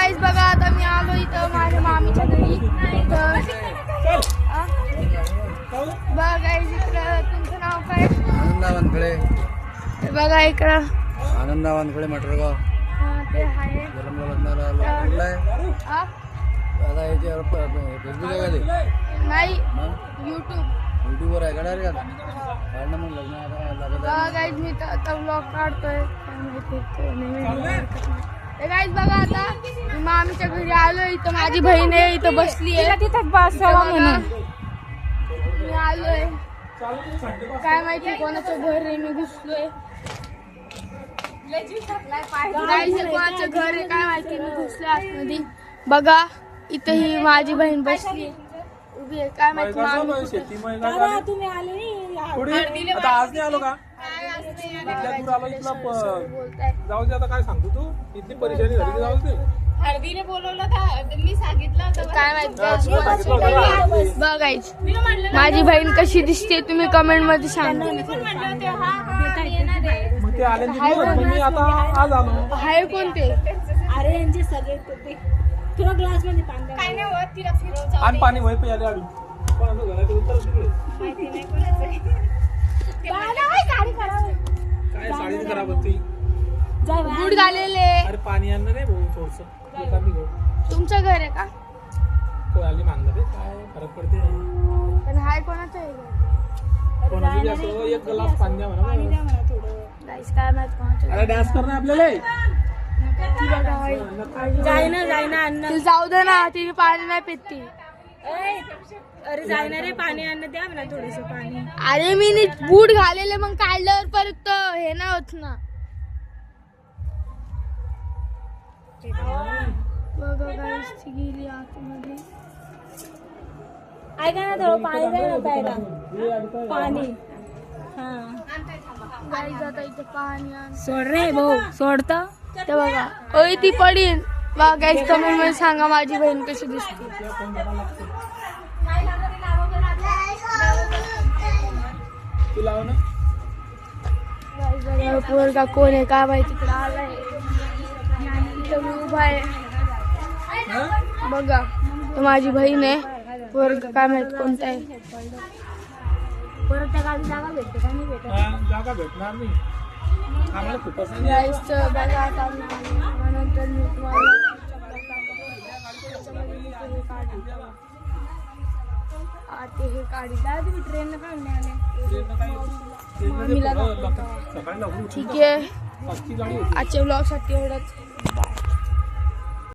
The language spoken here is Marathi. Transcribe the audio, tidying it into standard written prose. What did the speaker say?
गाईज बघा आता मी आलो इथं माझ्या मामीच्या घरी. बघा गाईज इकडं तुमचं नाव काय? आनंदा वानखळे. बघा इकडं आनंदा वानखळे मटरगाव. ते आहे आता याच्यावर फेसबुक आहे का ते? नाही युट्यूबवर आहे का डायरेक्ट आता काढणं मग लग्न आता बघा गाईज मी आता व्लॉग काढतोय. गाईज बघा आता मी मामीच्या घरी आलोय. इथं माझी बहीण आहे इथं बसली आहे. मी आलोय काय माहिती कोणाचं घर आहे. मी घुसलोय कोणाचं घर आहे काय माहिती. मी घुसलोय आतमध्ये. बघा इथं ही माझी बहीण बसली उभी आहे काय माहिती. तुम्ही आले आता आज नाही आलो का? जाऊ दे आता काय सांगतो तू इतकी परेशानी झाली जाऊ दे. हळदीने बोलवलं का मी सांगितलं होतं काय माहिती. बघायच माझी बहीण कशी दिसते तुम्ही कमेंट मध्ये सांगा. मग ते आले मी आता आज आलो. आहे कोणते? अरे यांचे सगळे तुला ग्लास मध्ये पाणी काय नाही होत तिला फिरव आणि पाणी वय पे आले आडू कोणाचं घर आहे ते उत्तर तिकडे माहिती नाही काय साडी खराब होती. बूट घालेले. अरे पाणी आणलं नाही भाऊ थोडस. तुमचं घर आहे का? कोणाली मागणार रे काय फरक पडते. पण हाय कोणाचं आहे घर? कोणाची बी असो एक ग्लास पाणी द्या म्हणा. गाईस काय माहित कोणाचं. अरे डान्स कर ना आपल्याला. जायना अन्न जाऊ दे ना तिने पाणी नाही पिती. अरे जायना रे पाणी अन्न द्या मला थोडस पाणी. अरे मी नीट बूट घालेले मग काढल्यावर परत हे नाही होत ना. बघा गाईस ती गेली आतमध्ये. ऐका ना थोडं पाणी द्या ना प्यायला. पाणी गाईस आता इथे पाणी आण. सोड रे भाऊ सोडत. ते बघा ओय ती पडीन. बघा गाईस कमेंट मध्ये सांगा माझी बहीण कशी दिसते. तू लाव ना. गाईस बघा पोरगा कोण आहे काय माहिती तिकडे आलाय. इथं मी उभा आहे. बघा तो माझी बहीण आहे. पोरगा काय माहित कोणता आहे. परत त्या गावी जागा भेटते का नाही भेटत. जागा भेटणार नाही आम्हाला खूपच नाही. गाईस बघा आता नंतर मी तुम्हाला हे काढी तुम्ही ट्रेन काढून आले. सकाळी ठीक आहे आजच्या ब्लॉग साठी एवढंच.